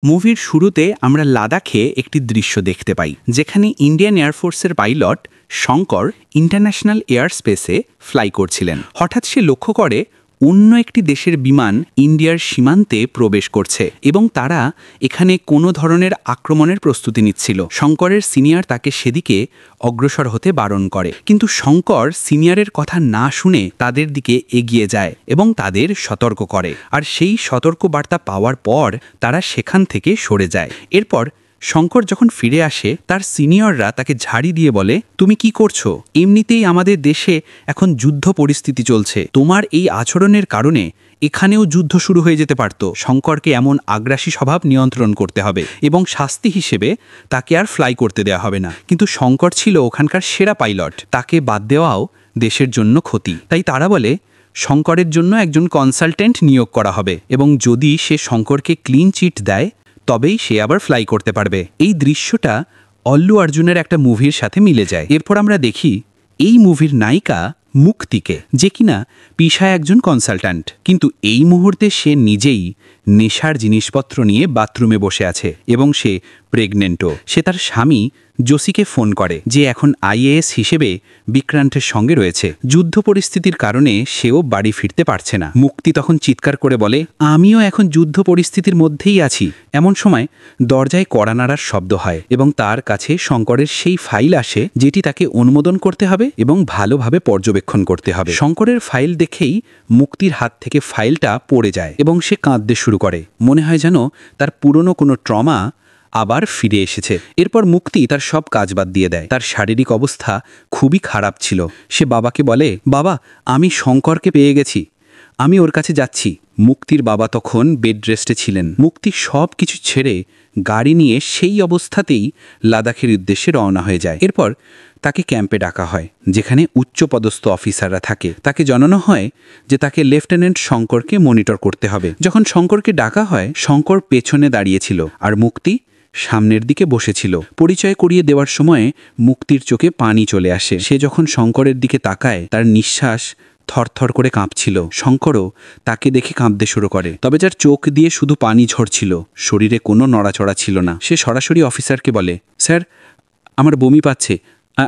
মুভির শুরুতে আমরা লাদাখে একটি দৃশ্য দেখতে পাই, যেখানে ইন্ডিয়ান এয়ারফোর্সের পাইলট শঙ্কর ইন্টারন্যাশনাল এয়ার স্পেসে ফ্লাই করছিলেন। হঠাৎ সে লক্ষ্য করে অন্য একটি দেশের বিমান ইন্ডিয়ার সীমান্তে প্রবেশ করছে এবং তারা এখানে কোনো ধরনের আক্রমণের প্রস্তুতি নিচ্ছিল। শঙ্করের সিনিয়র তাকে সেদিকে অগ্রসর হতে বারণ করে, কিন্তু শঙ্কর সিনিয়রের কথা না শুনে তাদের দিকে এগিয়ে যায় এবং তাদের সতর্ক করে। আর সেই সতর্ক বার্তা পাওয়ার পর তারা সেখান থেকে সরে যায়। এরপর শঙ্কর যখন ফিরে আসে, তার সিনিয়ররা তাকে ঝাড়ি দিয়ে বলে, তুমি কি করছো? এমনিতেই আমাদের দেশে এখন যুদ্ধ পরিস্থিতি চলছে, তোমার এই আচরণের কারণে এখানেও যুদ্ধ শুরু হয়ে যেতে পারত। শঙ্করকে এমন আগ্রাসী স্বভাব নিয়ন্ত্রণ করতে হবে এবং শাস্তি হিসেবে তাকে আর ফ্লাই করতে দেওয়া হবে না। কিন্তু শঙ্কর ছিল ওখানকার সেরা পাইলট, তাকে বাদ দেওয়াও দেশের জন্য ক্ষতি। তাই তারা বলে শঙ্করের জন্য একজন কনসালটেন্ট নিয়োগ করা হবে এবং যদি সে শঙ্করকে ক্লিন চিট দেয় তবেই সে আবার ফ্লাই করতে পারবে। এই দৃশ্যটা অল্লু অর্জুনের একটা মুভির সাথে মিলে যায়। এরপর আমরা দেখি এই মুভির নায়িকা মুক্তিকে, যে কিনা পেশায় একজন কনসালট্যান্ট, কিন্তু এই মুহূর্তে সে নিজেই নেশার জিনিসপত্র নিয়ে বাথরুমে বসে আছে এবং সে প্রেগনেন্টও। সে তার স্বামী জোসিকে ফোন করে, যে এখন আইএএস হিসেবে বিক্রান্তের সঙ্গে রয়েছে। যুদ্ধ পরিস্থিতির কারণে সেও বাড়ি ফিরতে পারছে না। মুক্তি তখন চিৎকার করে বলে, আমিও এখন যুদ্ধ পরিস্থিতির মধ্যেই আছি। এমন সময় দরজায় কড়া নাড়ার শব্দ হয় এবং তার কাছে শঙ্করের সেই ফাইল আসে, যেটি তাকে অনুমোদন করতে হবে এবং ভালোভাবে পর্যবেক্ষণ করতে হবে। শঙ্করের ফাইল দেখেই মুক্তির হাত থেকে ফাইলটা পড়ে যায় এবং সে কাঁদতে শুরু করে। মনে হয় যেন তার পুরনো কোনো ট্রমা আবার ফিরে এসেছে। এরপর মুক্তি তার সব কাজ বাদ দিয়ে দেয়। তার শারীরিক অবস্থা খুবই খারাপ ছিল। সে বাবাকে বলে, বাবা, আমি শঙ্করকে পেয়ে গেছি, আমি ওর কাছে যাচ্ছি। মুক্তির বাবা তখন বেড রেস্টে ছিলেন। মুক্তি সব কিছু ছেড়ে গাড়ি নিয়ে সেই অবস্থাতেই লাদাখের উদ্দেশ্যে রওনা হয়ে যায়। এরপর তাকে ক্যাম্পে ডাকা হয়, যেখানে উচ্চপদস্থ অফিসাররা থাকে। তাকে জানানো হয় যে তাকে লেফটেন্যান্ট শঙ্করকে মনিটর করতে হবে। যখন শঙ্করকে ডাকা হয়, শঙ্কর পেছনে দাঁড়িয়েছিল আর মুক্তি সামনের দিকে বসেছিল। পরিচয় করিয়ে দেওয়ার সময়ে মুক্তির চোখে পানি চলে আসে। সে যখন শঙ্করের দিকে তাকায়, তার নিঃশ্বাস থরথর করে কাঁপছিল। শঙ্করও তাকে দেখে কাঁপতে শুরু করে, তবে যার চোখ দিয়ে শুধু পানি ঝরছিল, শরীরে কোনো নড়াচড়া ছিল না। সে সরাসরি অফিসারকে বলে, স্যার, আমার বমি পাচ্ছে,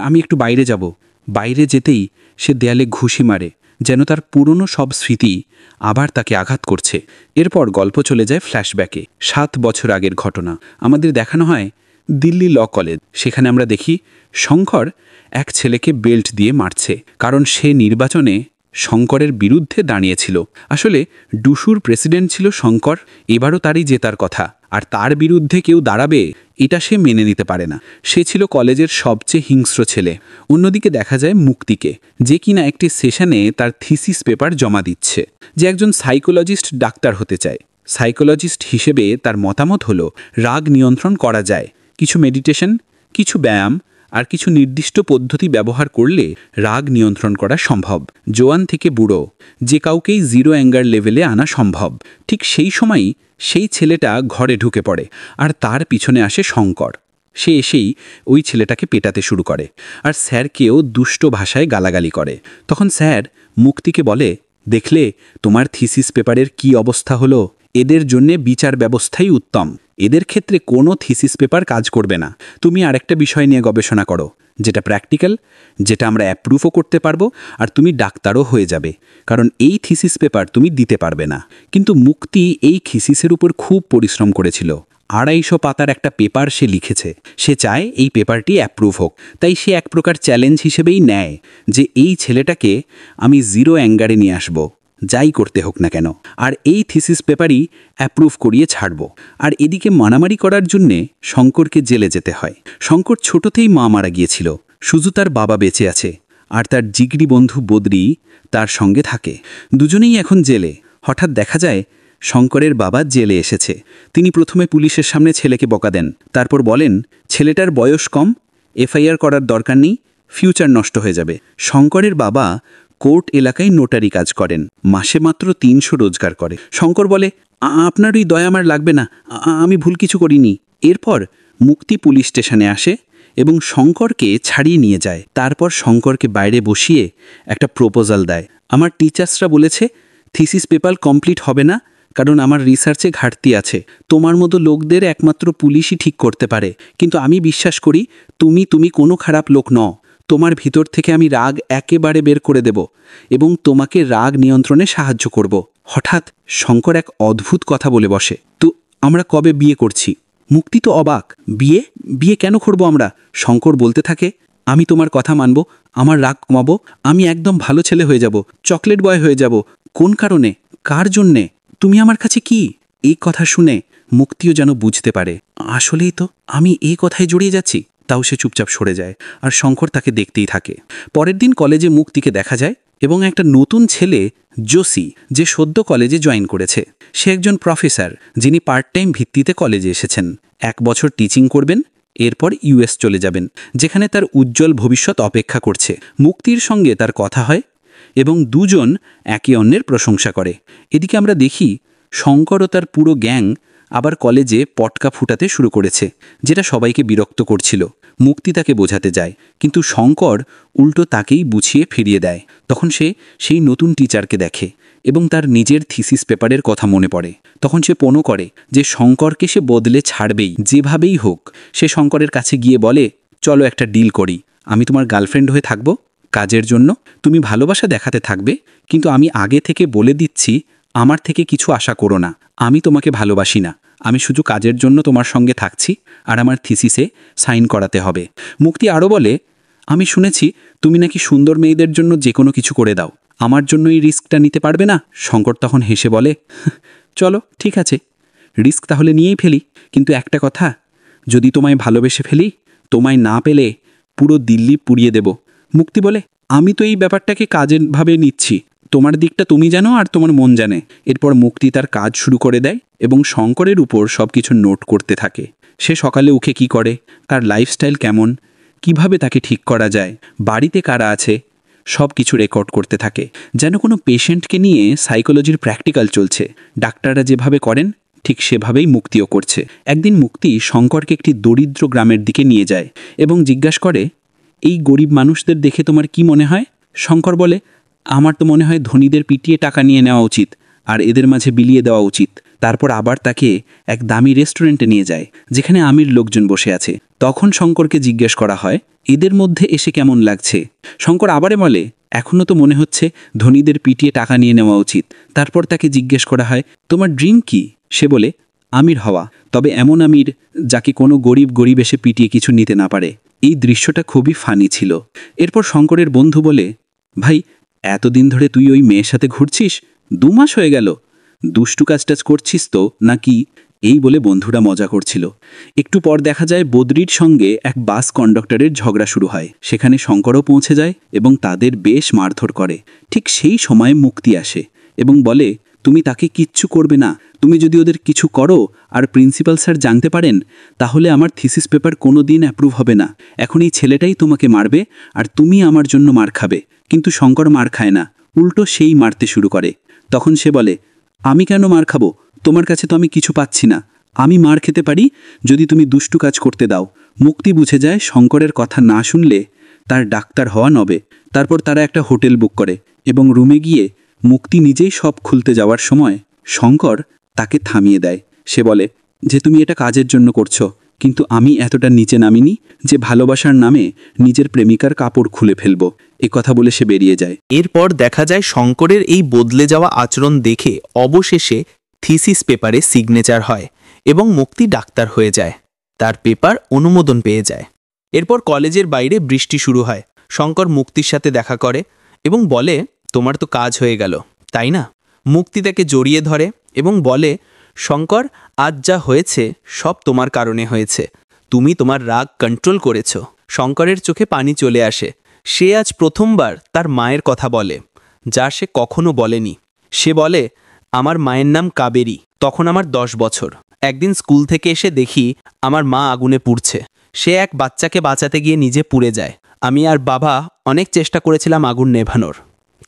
আমি একটু বাইরে যাব। বাইরে যেতেই সে দেয়ালে ঘুষি মারে, যেন তার পুরনো সব স্মৃতি আবার তাকে আঘাত করছে। এরপর গল্প চলে যায় ফ্ল্যাশব্যাকে। 7 বছর আগের ঘটনা আমাদের দেখানো হয় দিল্লি ল কলেজ। সেখানে আমরা দেখি শঙ্কর এক ছেলেকে বেল্ট দিয়ে মারছে, কারণ সে নির্বাচনে শঙ্করের বিরুদ্ধে দাঁড়িয়েছিল। আসলে ডুসুর প্রেসিডেন্ট ছিল শঙ্কর, এবারও তারই জেতার কথা, আর তার বিরুদ্ধে কেউ দাঁড়াবে এটা সে মেনে নিতে পারে না। সে ছিল কলেজের সবচেয়ে হিংস্র ছেলে। অন্যদিকে দেখা যায় মুক্তিকে, যে কিনা একটি সেশনে তার থিসিস পেপার জমা দিচ্ছে। যে একজন সাইকোলজিস্ট ডাক্তার হতে চায়। সাইকোলজিস্ট হিসেবে তার মতামত হলো রাগ নিয়ন্ত্রণ করা যায়, কিছু মেডিটেশন, কিছু ব্যায়াম আর কিছু নির্দিষ্ট পদ্ধতি ব্যবহার করলে রাগ নিয়ন্ত্রণ করা সম্ভব। জোয়ান থেকে বুড়ো যে কাউকেই জিরো অ্যাঙ্গার লেভেলে আনা সম্ভব। ঠিক সেই সময়ই সেই ছেলেটা ঘরে ঢুকে পড়ে আর তার পিছনে আসে শঙ্কর। সে এসেই ওই ছেলেটাকে পেটাতে শুরু করে আর স্যারকেও দুষ্ট ভাষায় গালাগালি করে। তখন স্যার মুক্তিকে বলে, দেখলে তোমার থিসিস পেপারের কি অবস্থা হলো? এদের জন্যে বিচার ব্যবস্থাই উত্তম, এদের ক্ষেত্রে কোনো থিসিস পেপার কাজ করবে না। তুমি আরেকটা বিষয় নিয়ে গবেষণা করো, যেটা প্র্যাকটিক্যাল, যেটা আমরা অ্যাপ্রুভও করতে পারবো, আর তুমি ডাক্তারও হয়ে যাবে, কারণ এই থিসিস পেপার তুমি দিতে পারবে না। কিন্তু মুক্তি এই থিসিসের উপর খুব পরিশ্রম করেছিল। 250 পাতার একটা পেপার সে লিখেছে। সে চায় এই পেপারটি অ্যাপ্রুভ হোক। তাই সে এক প্রকার চ্যালেঞ্জ হিসেবেই নেয় যে এই ছেলেটাকে আমি জিরো অ্যাঙ্গারে নিয়ে আসব, যাই করতে হোক না কেন, আর এই থিসিস পেপারই অ্যাপ্রুভ করিয়ে ছাড়ব। আর এদিকে মারামারি করার জন্যে শঙ্করকে জেলে যেতে হয়। শঙ্কর ছোটতেই মা মারা গিয়েছিল, শুধু তার বাবা বেঁচে আছে, আর তার জিগরি বন্ধু বদ্রি তার সঙ্গে থাকে। দুজনেই এখন জেলে। হঠাৎ দেখা যায় শঙ্করের বাবা জেলে এসেছে। তিনি প্রথমে পুলিশের সামনে ছেলেকে বকা দেন, তারপর বলেন ছেলেটার বয়স কম, এফআইআর করার দরকার নেই, ফিউচার নষ্ট হয়ে যাবে। শঙ্করের বাবা কোর্ট এলাকায় নোটারি কাজ করেন, মাসে মাত্র 300 রোজগার করে। শঙ্কর বলে, আপনার ওই দয়া আমার লাগবে না, আমি ভুল কিছু করিনি। এরপর মুক্তি পুলিশ স্টেশনে আসে এবং শঙ্করকে ছাড়িয়ে নিয়ে যায়। তারপর শঙ্করকে বাইরে বসিয়ে একটা প্রপোজাল দেয়। আমার টিচার্সরা বলেছে থিসিস পেপার কমপ্লিট হবে না, কারণ আমার রিসার্চে ঘাটতি আছে। তোমার মতো লোকদের একমাত্র পুলিশই ঠিক করতে পারে, কিন্তু আমি বিশ্বাস করি তুমি কোনো খারাপ লোক নও। তোমার ভিতর থেকে আমি রাগ একেবারে বের করে দেব এবং তোমাকে রাগ নিয়ন্ত্রণে সাহায্য করব। হঠাৎ শঙ্কর এক অদ্ভুত কথা বলে বসে, তো আমরা কবে বিয়ে করছি? মুক্তি তো অবাক। বিয়ে? বিয়ে কেন করব আমরা? শঙ্কর বলতে থাকে, আমি তোমার কথা মানব, আমার রাগ কমাবো, আমি একদম ভালো ছেলে হয়ে যাব, চকলেট বয় হয়ে যাব। কোন কারণে? কার জন্যে? তুমি আমার কাছে কি? এই কথা শুনে মুক্তিও যেন বুঝতে পারে, আসলেই তো আমি এই কথায় জড়িয়ে যাচ্ছি। তাও সে চুপচাপ সরে যায়, আর শঙ্কর তাকে দেখতেই থাকে। পরের দিন কলেজে মুক্তিকে দেখা যায় এবং একটা নতুন ছেলে জোসি, যে সদ্য কলেজে জয়েন করেছে। সে একজন প্রফেসর, যিনি পার্ট টাইম ভিত্তিতে কলেজে এসেছেন। 1 বছর টিচিং করবেন, এরপর ইউএস চলে যাবেন, যেখানে তার উজ্জ্বল ভবিষ্যৎ অপেক্ষা করছে। মুক্তির সঙ্গে তার কথা হয় এবং দুজন একে অন্যের প্রশংসা করে। এদিকে আমরা দেখি শঙ্কর ও তার পুরো গ্যাং আবার কলেজে পটকা ফুটাতে শুরু করেছে, যেটা সবাইকে বিরক্ত করছিল। মুক্তি তাকে বোঝাতে যায়, কিন্তু শঙ্কর উল্টো তাকেই বুঝিয়ে ফিরিয়ে দেয়। তখন সে সেই নতুন টিচারকে দেখে এবং তার নিজের থিসিস পেপারের কথা মনে পড়ে। তখন সে পণ করে যে শঙ্করকে সে বদলে ছাড়বেই, যেভাবেই হোক। সে শঙ্করের কাছে গিয়ে বলে, চলো একটা ডিল করি, আমি তোমার গার্লফ্রেন্ড হয়ে থাকব কাজের জন্য। তুমি ভালোবাসা দেখাতে থাকবে, কিন্তু আমি আগে থেকে বলে দিচ্ছি, আমার থেকে কিছু আশা করো না। আমি তোমাকে ভালোবাসি না, আমি শুধু কাজের জন্য তোমার সঙ্গে থাকছি, আর আমার থিসিসে সাইন করাতে হবে। মুক্তি আরও বলে, আমি শুনেছি তুমি নাকি সুন্দর মেয়েদের জন্য যে কোনো কিছু করে দাও, আমার জন্য এই রিস্কটা নিতে পারবে না? শঙ্কর তখন হেসে বলে, চলো ঠিক আছে, রিস্ক তাহলে নিয়েই ফেলি, কিন্তু একটা কথা, যদি তোমায় ভালোবেসে ফেলি, তোমায় না পেলে পুরো দিল্লি পুড়িয়ে দেব। মুক্তি বলে, আমি তো এই ব্যাপারটাকে কাজের ভাবে নিচ্ছি, তোমার দিকটা তুমি জানো আর তোমার মন জানে। এরপর মুক্তি তার কাজ শুরু করে দেয় এবং শঙ্করের উপর সব কিছু নোট করতে থাকে। সে সকালে উঠে কি করে, তার লাইফস্টাইল কেমন, কিভাবে তাকে ঠিক করা যায়, বাড়িতে কারা আছে, সব কিছু রেকর্ড করতে থাকে, যেন কোনো পেশেন্টকে নিয়ে সাইকোলজির প্র্যাকটিক্যাল চলছে। ডাক্তাররা যেভাবে করেন ঠিক সেভাবেই মুক্তিও করছে। একদিন মুক্তি শঙ্করকে একটি দরিদ্র গ্রামের দিকে নিয়ে যায় এবং জিজ্ঞাসা করে, এই গরিব মানুষদের দেখে তোমার কি মনে হয়? শঙ্কর বলে, আমার তো মনে হয় ধনীদের পিটিয়ে টাকা নিয়ে নেওয়া উচিত আর এদের মাঝে বিলিয়ে দেওয়া উচিত। তারপর আবার তাকে এক দামি রেস্টুরেন্টে নিয়ে যায়, যেখানে আমির লোকজন বসে আছে। তখন শঙ্করকে জিজ্ঞেস করা হয়, এদের মধ্যে এসে কেমন লাগছে? শঙ্কর আবারে বলে, এখনও তো মনে হচ্ছে ধনীদের পিটিয়ে টাকা নিয়ে নেওয়া উচিত। তারপর তাকে জিজ্ঞেস করা হয়, তোমার ড্রিম কি? সে বলে, আমির হওয়া, তবে এমন আমির যাকে কোনো গরিব এসে পিটিয়ে কিছু নিতে না পারে। এই দৃশ্যটা খুবই ফানি ছিল। এরপর শঙ্করের বন্ধু বলে, ভাই, এতদিন ধরে তুই ওই মেয়ের সাথে ঘুরছিস? 2 মাস হয়ে গেল, দুষ্টু কাজটাজ করছিস তো নাকি? এই বলে বন্ধুরা মজা করছিল। একটু পর দেখা যায় বদ্রির সঙ্গে এক বাস কন্ডাক্টরের ঝগড়া শুরু হয়। সেখানে শঙ্করও পৌঁছে যায় এবং তাদের বেশ মারধর করে। ঠিক সেই সময় মুক্তি আসে এবং বলে, তুমি তাকে কিচ্ছু করবে না, তুমি যদি ওদের কিছু করো আর প্রিন্সিপাল স্যার জানতে পারেন, তাহলে আমার থিসিস পেপার কোনো দিন অ্যাপ্রুভ হবে না। এখন এই ছেলেটাই তোমাকে মারবে আর তুমি আমার জন্য মার খাবে। কিন্তু শঙ্কর মার খায় না, উল্টো সেই মারতে শুরু করে। তখন সে বলে, আমি কেন মার খাবো? তোমার কাছে তো আমি কিছু পাচ্ছি না, আমি মার খেতে পারি যদি তুমি দুষ্টু কাজ করতে দাও। মুক্তি বুঝে যায় শঙ্করের কথা না শুনলে তার ডাক্তার হওয়া নবে। তারপর তারা একটা হোটেল বুক করে এবং রুমে গিয়ে মুক্তি নিজেই সব খুলতে যাওয়ার সময় শঙ্কর তাকে থামিয়ে দেয়। সে বলে যে, তুমি এটা কাজের জন্য করছো, কিন্তু আমি এতটা নিচে নামিনি যে ভালোবাসার নামে নিজের প্রেমিকার কাপড় খুলে ফেলবো। এ কথা বলে সে বেরিয়ে যায়। এরপর দেখা যায় শঙ্করের এই বদলে যাওয়া আচরণ দেখে অবশেষে থিসিস পেপারে সিগনেচার হয় এবং মুক্তি ডাক্তার হয়ে যায়। তার পেপার অনুমোদন পেয়ে যায়। এরপর কলেজের বাইরে বৃষ্টি শুরু হয়। শঙ্কর মুক্তির সাথে দেখা করে এবং বলে, তোমার তো কাজ হয়ে গেল, তাই না? মুক্তি তাকে জড়িয়ে ধরে এবং বলে, শঙ্কর, আজ যা হয়েছে সব তোমার কারণে হয়েছে। তুমি তোমার রাগ কন্ট্রোল করেছ। শঙ্করের চোখে পানি চলে আসে। সে আজ প্রথমবার তার মায়ের কথা বলে, যা সে কখনো বলেনি। সে বলে, আমার মায়ের নাম কাবেরী, তখন আমার 10 বছর। একদিন স্কুল থেকে এসে দেখি আমার মা আগুনে পুড়ছে। সে এক বাচ্চাকে বাঁচাতে গিয়ে নিজে পুড়ে যায়। আমি আর বাবা অনেক চেষ্টা করেছিলাম আগুন নেভানোর,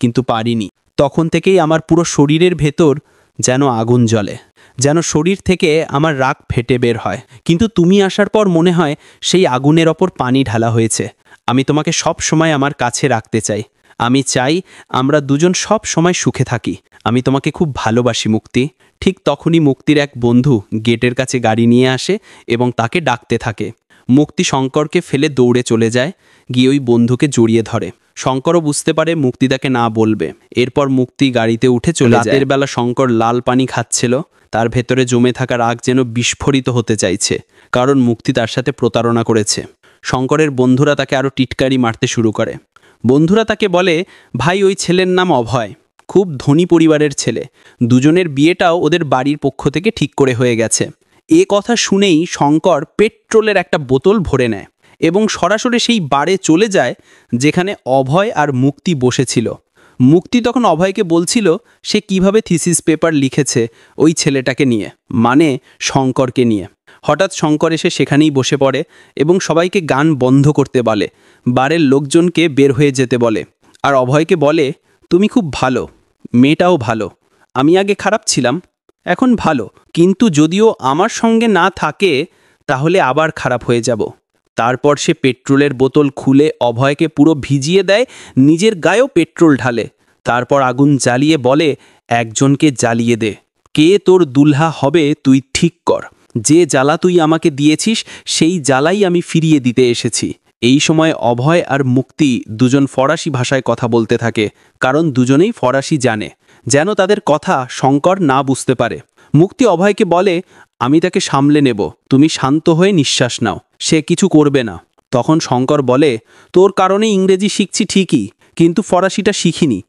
কিন্তু পারিনি। তখন থেকেই আমার পুরো শরীরের ভেতর যেন আগুন জ্বলে, যেন শরীর থেকে আমার রাগ ফেটে বের হয়। কিন্তু তুমি আসার পর মনে হয় সেই আগুনের ওপর পানি ঢালা হয়েছে। আমি তোমাকে সব সময় আমার কাছে রাখতে চাই। আমি চাই আমরা দুজন সব সময় সুখে থাকি। আমি তোমাকে খুব ভালোবাসি মুক্তি। ঠিক তখনই মুক্তির এক বন্ধু গেটের কাছে গাড়ি নিয়ে আসে এবং তাকে ডাকতে থাকে। মুক্তি শঙ্করকে ফেলে দৌড়ে চলে যায়, গিয়ে ওই বন্ধুকে জড়িয়ে ধরে। শঙ্করও বুঝতে পারে মুক্তি তাকে না বলবে। এরপর মুক্তি গাড়িতে উঠে চলে যায়। রাতের বেলা শঙ্কর লাল পানি খাচ্ছিল। তার ভেতরে জমে থাকা রাগ যেন বিস্ফোরিত হতে চাইছে, কারণ মুক্তি তার সাথে প্রতারণা করেছে। শঙ্করের বন্ধুরা তাকে আরও টিটকারি মারতে শুরু করে। বন্ধুরা তাকে বলে, ভাই ওই ছেলের নাম অভয়, খুব ধনী পরিবারের ছেলে, দুজনের বিয়েটাও ওদের বাড়ির পক্ষ থেকে ঠিক করে হয়ে গেছে। এ কথা শুনেই শঙ্কর পেট্রোলের একটা বোতল ভরে নেয় এবং সরাসরি সেই বারে চলে যায় যেখানে অভয় আর মুক্তি বসেছিল। মুক্তি তখন অভয়কে বলছিল সে কিভাবে থিসিস পেপার লিখেছে ওই ছেলেটাকে নিয়ে, মানে শঙ্করকে নিয়ে। হঠাৎ শঙ্কর এসে সেখানেই বসে পড়ে এবং সবাইকে গান বন্ধ করতে বলে, বারের লোকজনকে বের হয়ে যেতে বলে, আর অভয়কে বলে, তুমি খুব ভালো, মেয়েটাও ভালো, আমি আগে খারাপ ছিলাম, এখন ভালো, কিন্তু যদিও আমার সঙ্গে না থাকে তাহলে আবার খারাপ হয়ে যাব। তারপর সে পেট্রোলের বোতল খুলে অভয়কে পুরো ভিজিয়ে দেয়, নিজের গায়েও পেট্রোল ঢালে। তারপর আগুন জ্বালিয়ে বলে, একজনকে জ্বালিয়ে দে, কে তোর দুলহা হবে তুই ঠিক কর, যে জ্বালা তুই আমাকে দিয়েছিস সেই জ্বালাই আমি ফিরিয়ে দিতে এসেছি। এই সময় অভয় আর মুক্তি দুজন ফরাসি ভাষায় কথা বলতে থাকে, কারণ দুজনেই ফরাসি জানে, যেন তাদের কথা শঙ্কর না বুঝতে পারে। মুক্তি অভয়কে বলে, আমি তাকে সামলে নেব, তুমি শান্ত হয়ে নিঃশ্বাস নাও, সে কিছু করবে না। তখন শঙ্কর বলে, তোর কারণে ইংরেজি শিখছি ঠিকই, কিন্তু ফরাসিটা শিখিনি,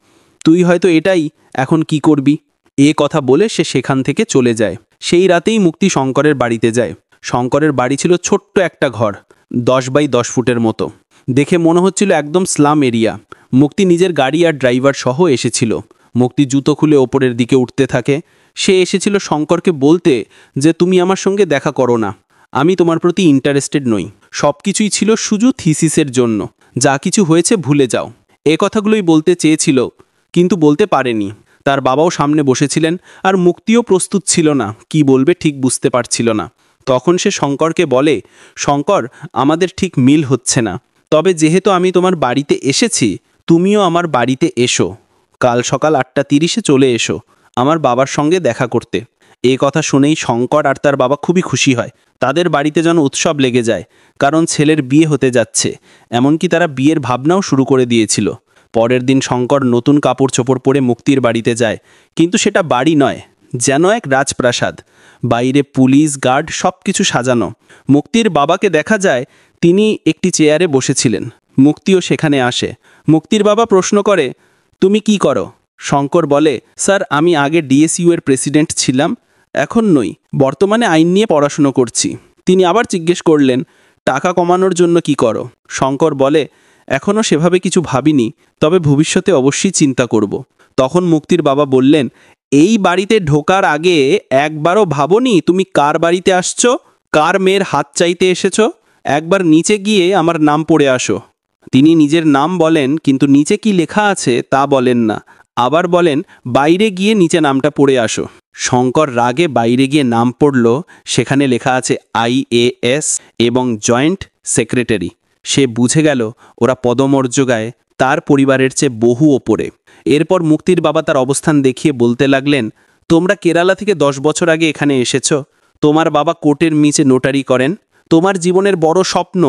তুই হয়তো এটাই এখন কি করবি। এ কথা বলে সে সেখান থেকে চলে যায়। সেই রাতেই মুক্তি শঙ্করের বাড়িতে যায়। শঙ্করের বাড়ি ছিল ছোট্ট একটা ঘর, 10 বাই 10 ফুটের মতো। দেখে মনে হচ্ছিল একদম স্লাম এরিয়া। মুক্তি নিজের গাড়ি আর ড্রাইভার সহ এসেছিল। মুক্তি জুতো খুলে ওপরের দিকে উঠতে থাকে। সে এসেছিল শঙ্করকে বলতে যে তুমি আমার সঙ্গে দেখা করো না, আমি তোমার প্রতি ইন্টারেস্টেড নই, সব কিছুই ছিল শুধু থিসিসের জন্য, যা কিছু হয়েছে ভুলে যাও। এ কথাগুলোই বলতে চেয়েছিল কিন্তু বলতে পারেনি। তার বাবাও সামনে বসেছিলেন আর মুক্তিও প্রস্তুত ছিল না, কি বলবে ঠিক বুঝতে পারছিল না। তখন সে শঙ্করকে বলে, শঙ্কর, আমাদের ঠিক মিল হচ্ছে না, তবে যেহেতু আমি তোমার বাড়িতে এসেছি তুমিও আমার বাড়িতে এসো, কাল সকাল 8:30-এ চলে এসো আমার বাবার সঙ্গে দেখা করতে। এই কথা শুনেই শঙ্কর আর তার বাবা খুবই খুশি হয়। তাদের বাড়িতে যেন উৎসব লেগে যায়, কারণ ছেলের বিয়ে হতে যাচ্ছে। এমনকি তারা বিয়ের ভাবনাও শুরু করে দিয়েছিল। পরের দিন শঙ্কর নতুন কাপড় চোপড় পরে মুক্তির বাড়িতে যায়, কিন্তু সেটা বাড়ি নয়, যেন এক রাজপ্রাসাদ। বাইরে পুলিশ গার্ড সব কিছু সাজানো। মুক্তির বাবাকে দেখা যায় তিনি একটি চেয়ারে বসেছিলেন। মুক্তিও সেখানে আসে। মুক্তির বাবা প্রশ্ন করে, তুমি কি করো? শঙ্কর বলে, স্যার, আমি আগে ডিএসইউ এর প্রেসিডেন্ট ছিলাম, এখন নই, বর্তমানে আইন নিয়ে পড়াশুনো করছি। তিনি আবার জিজ্ঞেস করলেন, টাকা কমানোর জন্য কি করো? শঙ্কর বলে, এখনও সেভাবে কিছু ভাবিনি, তবে ভবিষ্যতে অবশ্যই চিন্তা করব। তখন মুক্তির বাবা বললেন, এই বাড়িতে ঢোকার আগে একবারও ভাবনি তুমি কার বাড়িতে আসছো, কার মেয়ের হাত চাইতে এসেছো? একবার নিচে গিয়ে আমার নাম পড়ে আসো। তিনি নিজের নাম বলেন, কিন্তু নিচে কি লেখা আছে তা বলেন না। আবার বলেন, বাইরে গিয়ে নিচে নামটা পড়ে আসো। শঙ্কর রাগে বাইরে গিয়ে নাম পড়ল। সেখানে লেখা আছে IAS এবং জয়েন্ট সেক্রেটারি। সে বুঝে গেল ওরা পদমর্যাদায় তার পরিবারের চেয়ে বহু ওপরে। এরপর মুক্তির বাবা তার অবস্থান দেখিয়ে বলতে লাগলেন, তোমরা কেরালা থেকে 10 বছর আগে এখানে এসেছো। তোমার বাবা কোর্টের নিচে নোটারি করেন। তোমার জীবনের বড় স্বপ্ন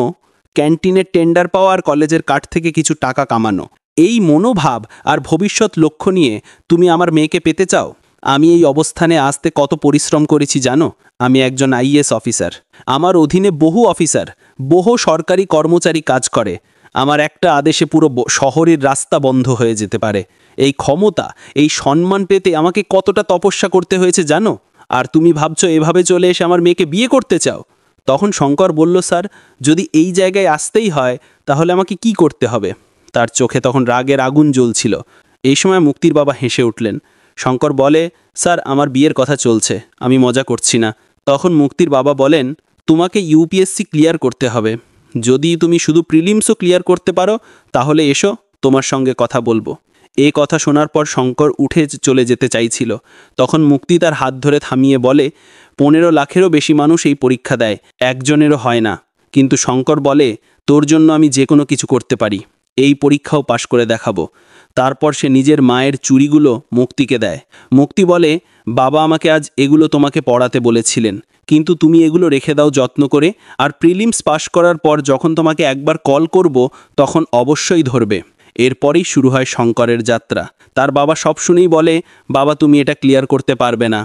ক্যান্টিনের টেন্ডার পাওয়া আর কলেজের কাঠ থেকে কিছু টাকা কামানো। এই মনোভাব আর ভবিষ্যৎ লক্ষ্য নিয়ে তুমি আমার মেয়েকে পেতে চাও? আমি এই অবস্থানে আসতে কত পরিশ্রম করেছি জানো? আমি একজন IAS অফিসার। আমার অধীনে বহু অফিসার, বহু সরকারি কর্মচারী কাজ করে। আমার একটা আদেশে পুরো শহরের রাস্তা বন্ধ হয়ে যেতে পারে। এই ক্ষমতা, এই সম্মান পেতে আমাকে কতটা তপস্যা করতে হয়েছে জানো? আর তুমি ভাবছো এভাবে চলে এসে আমার মেয়েকে বিয়ে করতে চাও? তখন শঙ্কর বলল, স্যার, যদি এই জায়গায় আসতেই হয় তাহলে আমাকে কি করতে হবে? তার চোখে তখন রাগের আগুন জ্বলছিল। এই সময় মুক্তির বাবা হেসে উঠলেন। শঙ্কর বলে, স্যার, আমার বিয়ের কথা চলছে, আমি মজা করছি না। তখন মুক্তির বাবা বলেন, তোমাকে UPSC ক্লিয়ার করতে হবে। যদি তুমি শুধু প্রিলিমসও ক্লিয়ার করতে পারো তাহলে এসো, তোমার সঙ্গে কথা বলবো। এই কথা শোনার পর শঙ্কর উঠে চলে যেতে চাইছিল। তখন মুক্তি তার হাত ধরে থামিয়ে বলে, 15 লাখেরও বেশি মানুষ এই পরীক্ষা দেয়, একজনেরও হয় না। কিন্তু শঙ্কর বলে, তোর জন্য আমি যে কোনো কিছু করতে পারি। এই পরীক্ষাও পাশ করে দেখাবো। তারপর সে নিজের মায়ের চুড়িগুলো মুক্তিকে দেয়। মুক্তি বলে, বাবা আমাকে আজ এগুলো তোমাকে পড়াতে বলেছিলেন, কিন্তু তুমি এগুলো রেখে দাও যত্ন করে, আর প্রিলিমস পাশ করার পর যখন তোমাকে একবার কল করব তখন অবশ্যই ধরবে। এরপরেই শুরু হয় শঙ্করের যাত্রা। তার বাবা সব শুনেই বলে, বাবা তুমি এটা ক্লিয়ার করতে পারবে না।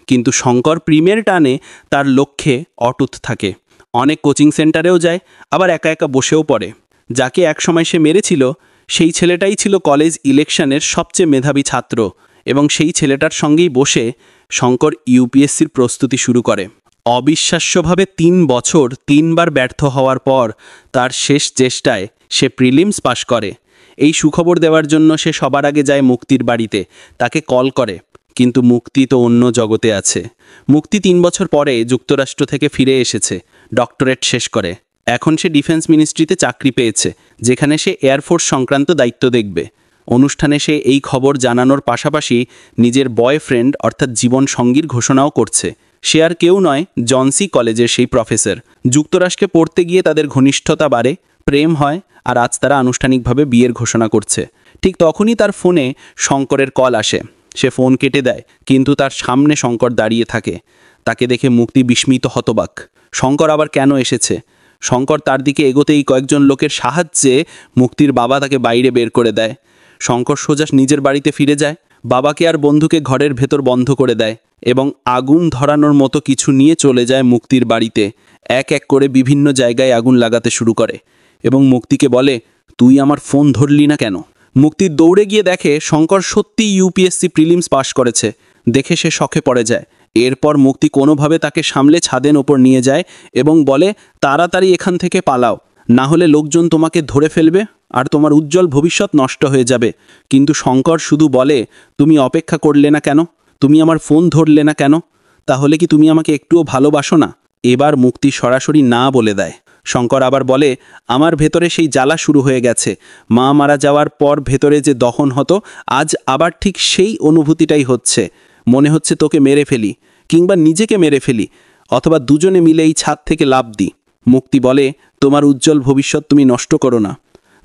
কিন্তু শঙ্কর প্রিমের টানে তার লক্ষ্যে অটুট থাকে। অনেক কোচিং সেন্টারেও যায়, আবার একা একা বসেও পড়ে। যাকে একসময় সে মেরেছিল সেই ছেলেটাই ছিল কলেজ ইলেকশনের সবচেয়ে মেধাবী ছাত্র, এবং সেই ছেলেটার সঙ্গেই বসে শঙ্কর ইউপিএসসির প্রস্তুতি শুরু করে। অবিশ্বাস্যভাবে 3 বছর 3 বার ব্যর্থ হওয়ার পর তার শেষ চেষ্টায় সে প্রিলিমস পাশ করে। এই সুখবর দেওয়ার জন্য সে সবার আগে যায় মুক্তির বাড়িতে, তাকে কল করে। কিন্তু মুক্তি তো অন্য জগতে আছে। মুক্তি 3 বছর পরে যুক্তরাষ্ট্র থেকে ফিরে এসেছে, ডক্টরেট শেষ করে। এখন সে ডিফেন্স মিনিস্ট্রিতে চাকরি পেয়েছে, যেখানে সে এয়ারফোর্স সংক্রান্ত দায়িত্ব দেখবে। অনুষ্ঠানে সে এই খবর জানানোর পাশাপাশি নিজের বয়ফ্রেন্ড অর্থাৎ জীবন সঙ্গীর ঘোষণাও করছে। সে আর কেউ নয়, জনসি কলেজের সেই প্রফেসর। যুক্তরাষ্ট্রে পড়তে গিয়ে তাদের ঘনিষ্ঠতা বাড়ে, প্রেম হয়, আর আজ তারা আনুষ্ঠানিকভাবে বিয়ের ঘোষণা করছে। ঠিক তখনই তার ফোনে শঙ্করের কল আসে। সে ফোন কেটে দেয়, কিন্তু তার সামনে শঙ্কর দাঁড়িয়ে থাকে। তাকে দেখে মুক্তি বিস্মিত হতবাক। শঙ্কর আবার কেন এসেছে? শঙ্কর তার দিকে এগোতেই কয়েকজন লোকের সাহায্যে মুক্তির বাবা তাকে বাইরে বের করে দেয়। শঙ্কর সোজা নিজের বাড়িতে ফিরে যায়, বাবাকে আর বন্ধুকে ঘরের ভেতর বন্ধ করে দেয় এবং আগুন ধরানোর মতো কিছু নিয়ে চলে যায় মুক্তির বাড়িতে। এক এক করে বিভিন্ন জায়গায় আগুন লাগাতে শুরু করে এবং মুক্তিকে বলে, তুই আমার ফোন ধরলি না কেন? মুক্তির দৌড়ে গিয়ে দেখে শঙ্কর সত্যিই ইউপিএসসি প্রিলিমস পাশ করেছে। দেখে সে শখে পড়ে যায়। এরপর মুক্তি কোনোভাবে তাকে সামলে ছাদের ওপর নিয়ে যায় এবং বলে, তাড়াতাড়ি এখান থেকে পালাও, না হলে লোকজন তোমাকে ধরে ফেলবে আর তোমার উজ্জ্বল ভবিষ্যৎ নষ্ট হয়ে যাবে। কিন্তু শঙ্কর শুধু বলে, তুমি অপেক্ষা করলে না কেন? তুমি আমার ফোন ধরলে না কেন? তাহলে কি তুমি আমাকে একটুও ভালোবাসো না? এবার মুক্তি সরাসরি না বলে দেয়। শঙ্কর আবার বলে, আমার ভেতরে সেই জ্বালা শুরু হয়ে গেছে। মা মারা যাওয়ার পর ভেতরে যে দহন হতো, আজ আবার ঠিক সেই অনুভূতিটাই হচ্ছে। মনে হচ্ছে তোকে মেরে ফেলি, কিংবা নিজেকে মেরে ফেলি, অথবা দুজনে মিলে এই ছাদ থেকে লাফ দিই। মুক্তি বলে, তোমার উজ্জ্বল ভবিষ্যৎ তুমি নষ্ট করো না।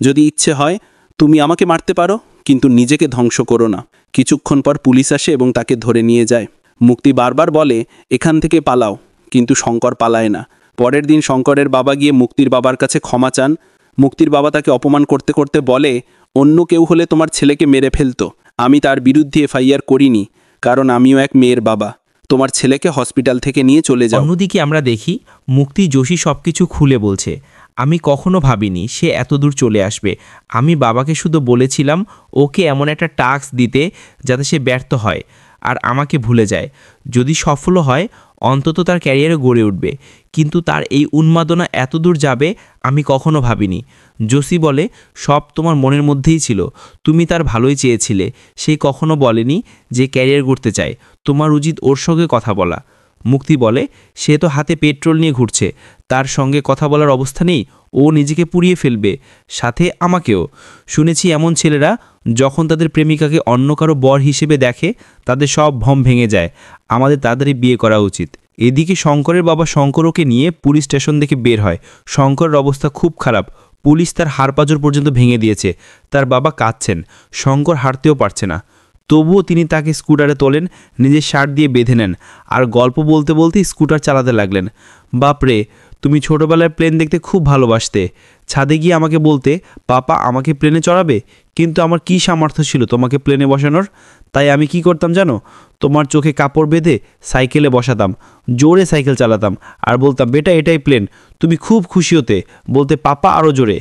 যদি ইচ্ছে হয় তুমি আমাকে মারতে পারো, কিন্তু নিজেকে ধ্বংস করো না। কিছুক্ষণ পর পুলিশ আসে এবং তাকে ধরে নিয়ে যায়। মুক্তি বারবার বলে, এখান থেকে পালাও, কিন্তু শঙ্কর পালায় না। পরের দিন শঙ্করের বাবা গিয়ে মুক্তির বাবার কাছে ক্ষমা চান। মুক্তির বাবা তাকে অপমান করতে করতে বলে, অন্য কেউ হলে তোমার ছেলেকে মেরে ফেলতো। আমি তার বিরুদ্ধে এফআইআর করিনি, কারণ আমিও এক মেয়ের বাবা। তোমার ছেলেকে হসপিটাল থেকে নিয়ে চলে যাও। অন্যদিকে আমরা দেখি মুক্তি যোশী সব কিছু খুলে বলছে। আমি কখনো ভাবিনি সে এত দূর চলে আসবে। আমি বাবাকে শুধু বলেছিলাম ওকে এমন একটা টাস্ক দিতে যাতে সে ব্যর্থ হয় আর আমাকে ভুলে যায়। যদি সফল হয় অন্তত তার ক্যারিয়ারে গড়ে উঠবে, কিন্তু তার এই উন্মাদনা এত দূর যাবে আমি কখনো ভাবিনি। যোশী বলে, সব তোমার মনের মধ্যেই ছিল, তুমি তার ভালোই চেয়েছিলে। সে কখনো বলেনি যে ক্যারিয়ার গড়তে চায়, তোমার উচিত ওর সঙ্গে কথা বলা। মুক্তি বলে, সে তো হাতে পেট্রোল নিয়ে ঘুরছে, তার সঙ্গে কথা বলার অবস্থা নেই, ও নিজেকে পুড়িয়ে ফেলবে, সাথে আমাকেও। শুনেছি এমন ছেলেরা যখন তাদের প্রেমিকাকে অন্য কারো বর হিসেবে দেখে তাদের সব ভম ভেঙে যায়। আমাদের তাড়াতাড়ি বিয়ে করা উচিত। এদিকে শঙ্করের বাবা শঙ্করকে নিয়ে পুলিশ স্টেশন থেকে বের হয়। শঙ্করের অবস্থা খুব খারাপ, পুলিশ তার হাড়পাঁজর পর্যন্ত ভেঙে দিয়েছে। তার বাবা কাঁদছেন, শঙ্কর হাঁটতেও পারছে না। তবুও তিনি তাকে স্কুটারে তোলেন, নিজের শার্ট দিয়ে বেঁধে নেন আর গল্প বলতে বলতে স্কুটার চালাতে লাগলেন। বাপরে, তুমি ছোটোবেলায় প্লেন দেখতে খুব ভালোবাসতে। ছাদে গিয়ে আমাকে বলতে, পাপা আমাকে প্লেনে চড়াবে, কিন্তু আমার কী সামর্থ্য ছিল তোমাকে প্লেনে বসানোর? তাই আমি কি করতাম জানো? তোমার চোখে কাপড় বেঁধে সাইকেলে বসাতাম, জোরে সাইকেল চালাতাম আর বলতাম, বেটা এটাই প্লেন। তুমি খুব খুশি হতে, বলতে পাপা আরও জোরে।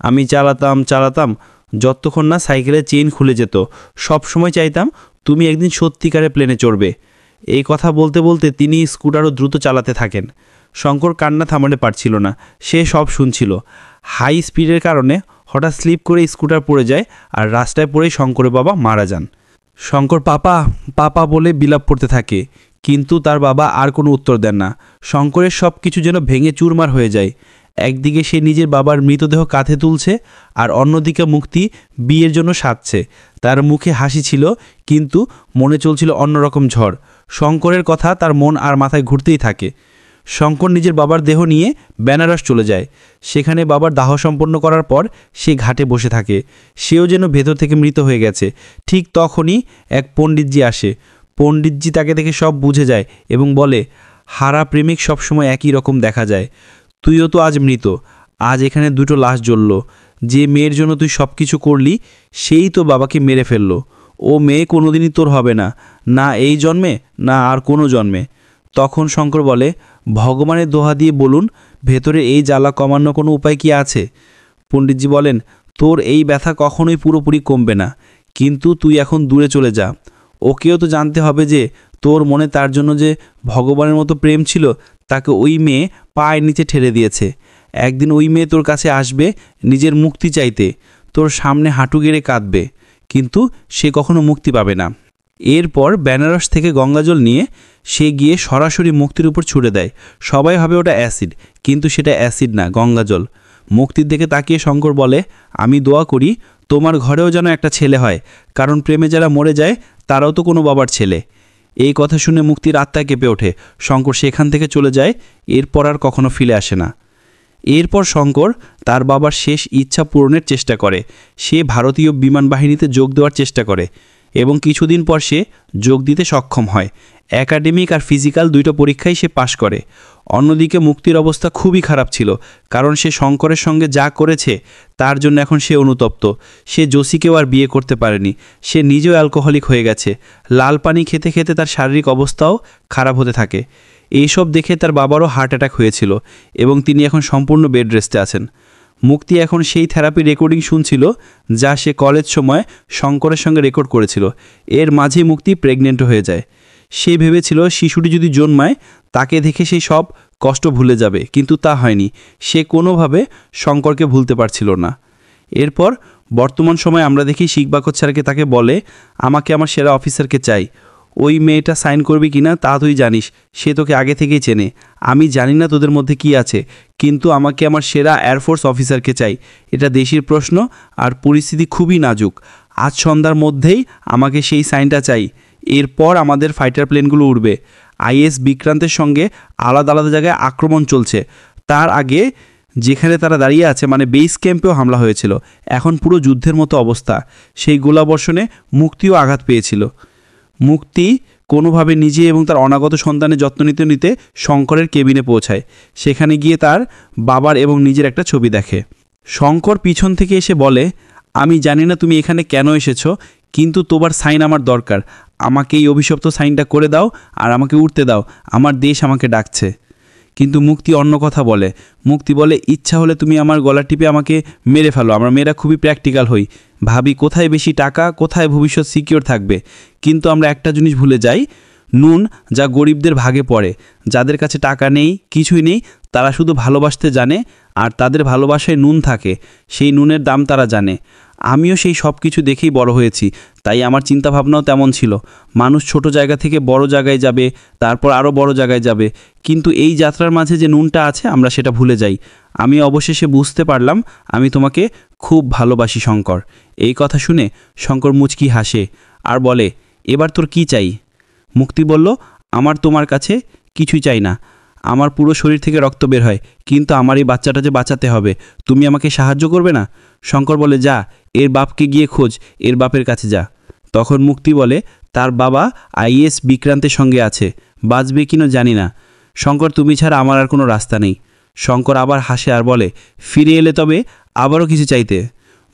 আমি চালাতাম যতক্ষণ না সাইকেলের চেইন খুলে যেত। সব সময় চাইতাম তুমি একদিন সত্যিকারে প্লেনে চড়বে। এই কথা বলতে বলতে তিনি স্কুটারও দ্রুত চালাতে থাকেন। শঙ্কর কান্না থামাতে পারছিল না, সে সব শুনছিল। হাই স্পিডের কারণে হঠাৎ স্লিপ করে স্কুটার পড়ে যায় আর রাস্তায় পড়েই শঙ্করের বাবা মারা যান। শঙ্কর পাপা বলে বিলাপ করতে থাকে, কিন্তু তার বাবা আর কোনো উত্তর দেন না। শঙ্করের সব কিছু যেন ভেঙে চুরমার হয়ে যায়। একদিকে সে নিজের বাবার মৃতদেহ কাঁধে তুলছে আর অন্যদিকে মুক্তি বিয়ের জন্য সাজছে। তার মুখে হাসি ছিল, কিন্তু মনে চলছিল অন্যরকম ঝড়। শঙ্করের কথা তার মন আর মাথায় ঘুরতেই থাকে। শঙ্কর নিজের বাবার দেহ নিয়ে বেনারস চলে যায়। সেখানে বাবার দাহ সম্পন্ন করার পর সে ঘাটে বসে থাকে। সেও যেন ভেতর থেকে মৃত হয়ে গেছে। ঠিক তখনই এক পণ্ডিতজি আসে। পণ্ডিতজি তাকে দেখে সব বুঝে যায় এবং বলে, হারা প্রেমিক সবসময় একই রকম দেখা যায়। তুইও তো আজ মৃত। আজ এখানে দুটো লাশ জ্বলল। যে মেয়ের জন্য তুই সব কিছু করলি সেই তো বাবাকে মেরে ফেলল। ও মেয়ে কোনোদিনই তোর হবে না, না এই জন্মে না আর কোনো জন্মে। তখন শঙ্কর বলে, ভগবানের দোহা দিয়ে বলুন, ভেতরে এই জ্বালা কমানোর কোনো উপায় কি আছে? পণ্ডিতজি বলেন, তোর এই ব্যথা কখনোই পুরোপুরি কমবে না, কিন্তু তুই এখন দূরে চলে যা। ওকেও তো জানতে হবে যে তোর মনে তার জন্য যে ভগবানের মতো প্রেম ছিল তাকে ওই মেয়ে পায়ের নিচে ঠেলে দিয়েছে। একদিন ওই মেয়ে তোর কাছে আসবে নিজের মুক্তি চাইতে, তোর সামনে হাঁটু গেড়ে কাঁদবে, কিন্তু সে কখনো মুক্তি পাবে না। এরপর বেনারস থেকে গঙ্গাজল নিয়ে সে গিয়ে সরাসরি মুক্তির উপর ছুড়ে দেয়। সবাই ভাবে ওটা অ্যাসিড, কিন্তু সেটা অ্যাসিড না, গঙ্গাজল। মুক্তির দিকে তাকিয়ে শঙ্কর বলে, আমি দোয়া করি তোমার ঘরেও যেন একটা ছেলে হয়, কারণ প্রেমে যারা মরে যায় তারাও তো কোনো বাবার ছেলে। এই কথা শুনে মুক্তির আত্মা কেঁপে ওঠে। শঙ্কর সেখান থেকে চলে যায়, এরপর আর কখনো ফিরে আসে না। এরপর শঙ্কর তার বাবার শেষ ইচ্ছা পূরণের চেষ্টা করে। সে ভারতীয় বিমান বাহিনীতে যোগ দেওয়ার চেষ্টা করে এবং কিছুদিন পর সে যোগ দিতে সক্ষম হয়। একাডেমিক আর ফিজিক্যাল দুটো পরীক্ষায় সে পাশ করে। অন্যদিকে মুক্তির অবস্থা খুবই খারাপ ছিল, কারণ সে শঙ্করের সঙ্গে যা করেছে তার জন্য এখন সে অনুতপ্ত। সে জোসিকেও আর বিয়ে করতে পারেনি। সে নিজেও অ্যালকোহলিক হয়ে গেছে। লাল পানি খেতে খেতে তার শারীরিক অবস্থাও খারাপ হতে থাকে। এইসব দেখে তার বাবারও হার্ট অ্যাটাক হয়েছিল এবং তিনি এখন সম্পূর্ণ বেড রেস্টে আছেন। মুক্তি এখন সেই থেরাপি রেকর্ডিং শুনছিল যা সে কলেজ সময় শঙ্করের সঙ্গে রেকর্ড করেছিল। এর মাঝে মুক্তি প্রেগনেন্ট হয়ে যায়। সে ভেবেছিল শিশুটি যদি জন্মায় তাকে দেখে সেই সব কষ্ট ভুলে যাবে, কিন্তু তা হয়নি। সে কোনোভাবে শঙ্করকে ভুলতে পারছিল না। এরপর বর্তমান সময়ে আমরা দেখি শিকবাকর স্যারকে তাকে বলে, আমাকে আমার সেরা অফিসারকে চাই। ওই মেয়েটা সাইন করবি কি না তা তুই জানিস, সে তোকে আগে থেকেই চেনে। আমি জানি না তোদের মধ্যে কি আছে, কিন্তু আমাকে আমার সেরা এয়ারফোর্স অফিসারকে চাই। এটা দেশের প্রশ্ন আর পরিস্থিতি খুবই নাজুক। আজ সন্ধ্যার মধ্যেই আমাকে সেই সাইনটা চাই। এরপর আমাদের ফাইটার প্লেনগুলো উড়বে। আইএস বিক্রান্তের সঙ্গে আলাদা আলাদা জায়গায় আক্রমণ চলছে। তার আগে যেখানে তারা দাঁড়িয়ে আছে মানে বেস ক্যাম্পেও হামলা হয়েছিল। এখন পুরো যুদ্ধের মতো অবস্থা। সেই গোলাবর্ষণে মুক্তিও আঘাত পেয়েছিল। মুক্তি কোনোভাবে নিজে এবং তার অনাগত সন্তানের যত্ন নিতে নিতে শঙ্করের কেবিনে পৌঁছায়। সেখানে গিয়ে তার বাবার এবং নিজের একটা ছবি দেখে। শঙ্কর পিছন থেকে এসে বলে, আমি জানি না তুমি এখানে কেন এসেছো, কিন্তু তোমার সাইন আমার দরকার। আমাকে এই অভিশপ্ত সাইনটা করে দাও আর আমাকে উঠতে দাও। আমার দেশ আমাকে ডাকছে। কিন্তু মুক্তি অন্য কথা বলে। মুক্তি বলে, ইচ্ছা হলে তুমি আমার গলা টিপে আমাকে মেরে ফেলো। আমরা মেয়েরা খুবই প্র্যাকটিক্যাল হই, ভাবি কোথায় বেশি টাকা, কোথায় ভবিষ্যৎ সিকিওর থাকবে। কিন্তু আমরা একটা জিনিস ভুলে যাই, নুন যা গরিবদের ভাগে পড়ে। যাদের কাছে টাকা নেই, কিছুই নেই, তারা শুধু ভালোবাসতে জানে, আর তাদের ভালোবাসায় নুন থাকে, সেই নুনের দাম তারা জানে। আমিও সেই সব কিছু দেখেই বড় হয়েছি, তাই আমার চিন্তাভাবনাও তেমন ছিল। মানুষ ছোট জায়গা থেকে বড় জায়গায় যাবে, তারপর আরও বড় জায়গায় যাবে, কিন্তু এই যাত্রার মাঝে যে নুনটা আছে আমরা সেটা ভুলে যাই। আমি অবশেষে বুঝতে পারলাম আমি তোমাকে খুব ভালোবাসি শঙ্কর। এই কথা শুনে শঙ্কর মুচকি হাসে আর বলে, এবার তোর কি চাই? মুক্তি বলল, আমার তোমার কাছে কিছুই চাই না। আমার পুরো শরীর থেকে রক্ত বের হয়, কিন্তু আমার এই বাচ্চাটা যে বাঁচাতে হবে, তুমি আমাকে সাহায্য করবে না? শঙ্কর বলে, যা, এর বাপকে গিয়ে খোঁজ, এর বাপের কাছে যা। তখন মুক্তি বলে, তার বাবা আইএস বিক্রান্তের সঙ্গে আছে, বাঁচবে কিনা জানি না। শঙ্কর, তুমি ছাড়া আমার আর কোনো রাস্তা নেই। শঙ্কর আবার হাসে আর বলে, ফিরে এলে তবে আবারও কিছু চাইতে।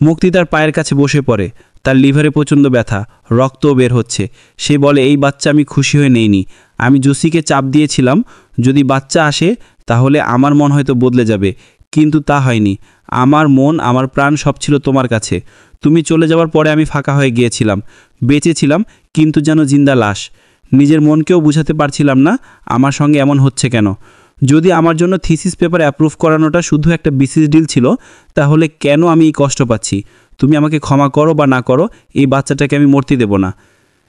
মুক্তি তার পায়ের কাছে বসে পড়ে। তার লিভারে প্রচণ্ড ব্যথা, রক্তও বের হচ্ছে। সে বলে, এই বাচ্চা আমি খুশি হয়ে নেইনি। আমি জোসিকে চাপ দিয়েছিলাম যদি বাচ্চা আসে তাহলে আমার মন হয়তো বদলে যাবে, কিন্তু তা হয়নি। আমার মন, আমার প্রাণ সব ছিল তোমার কাছে। তুমি চলে যাওয়ার পরে আমি ফাঁকা হয়ে গিয়েছিলাম, বেঁচেছিলাম কিন্তু যেন জিন্দা লাশ। নিজের মনকেও বুঝাতে পারছিলাম না আমার সঙ্গে এমন হচ্ছে কেন। যদি আমার জন্য থিসিস পেপার অ্যাপ্রুভ করানোটা শুধু একটা বিসিএস ডিল ছিল, তাহলে কেন আমি এই কষ্ট পাচ্ছি? তুমি আমাকে ক্ষমা করো বা না করো, এই বাচ্চাটাকে আমি মরতে দেব না।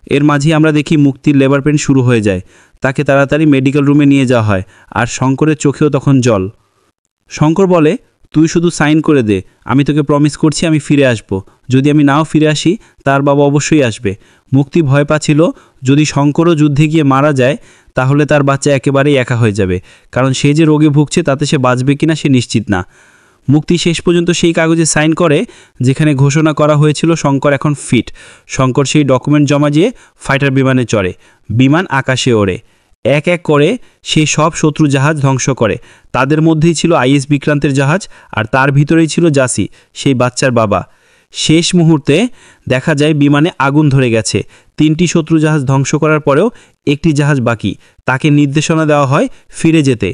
এর মাঝেই আমরা দেখি মুক্তির লেবার পেন শুরু হয়ে যায়। তাকে তাড়াতাড়ি মেডিকেল রুমে নিয়ে যাওয়া হয়, আর শঙ্করের চোখেও তখন জল। শঙ্কর বলে, তুই শুধু সাইন করে দে, আমি তোকে প্রমিস করছি আমি ফিরে আসব। যদি আমি নাও ফিরে আসি, তার বাবা অবশ্যই আসবে। মুক্তি ভয় পাচ্ছিল যদি শঙ্করও যুদ্ধে গিয়ে মারা যায় তাহলে তার বাচ্চা একেবারেই একা হয়ে যাবে, কারণ সে যে রোগে ভুগছে তাতে সে বাঁচবে কিনা সে নিশ্চিত না। মুক্তি শেষ পর্যন্ত সেই কাগজে সাইন করে যেখানে ঘোষণা করা হয়েছিল শঙ্কর এখন ফিট। শঙ্কর সেই ডকুমেন্ট জমা দিয়ে ফাইটার বিমানে চড়ে, বিমান আকাশে ওড়ে। এক এক করে সেই সব শত্রু জাহাজ ধ্বংস করে। তাদের মধ্যেই ছিল আইএস বিক্রান্তের জাহাজ, আর তার ভিতরেই ছিল জাসি, সেই বাচ্চার বাবা। শেষ মুহূর্তে দেখা যায় বিমানে আগুন ধরে গেছে। 3টি শত্রু জাহাজ ধ্বংস করার পরেও একটি জাহাজ বাকি। তাকে নির্দেশনা দেওয়া হয় ফিরে যেতে,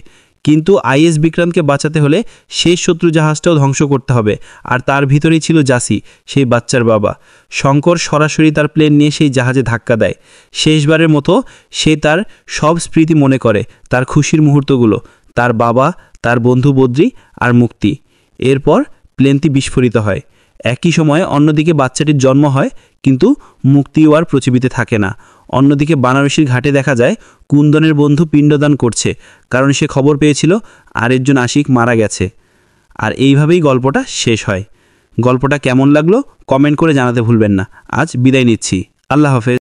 কিন্তু আইএস বিক্রান্তকে বাঁচাতে হলে শেষ শত্রু জাহাজটাও ধ্বংস করতে হবে, আর তার ভিতরেই ছিল জাসি, সেই বাচ্চার বাবা। শঙ্কর সরাসরি তার প্লেন নিয়ে সেই জাহাজে ধাক্কা দেয়। শেষবারের মতো সে তার সব স্মৃতি মনে করে, তার খুশির মুহূর্তগুলো, তার বাবা, তার বন্ধু বদ্রি আর মুক্তি। এরপর প্লেনটি বিস্ফোরিত হয়। একই সময়ে অন্যদিকে বাচ্চাটির জন্ম হয়, কিন্তু মুক্তিও আর পৃথিবীতে থাকে না। অন্যদিকে বানারসির ঘাটে দেখা যায় কুন্দনের বন্ধু পিণ্ডদান করছে, কারণ সে খবর পেয়েছিল আরেকজন আশিক মারা গেছে। আর এইভাবেই গল্পটা শেষ হয়। গল্পটা কেমন লাগলো কমেন্ট করে জানাতে ভুলবেন না। আজ বিদায় নিচ্ছি, আল্লাহ হাফেজ।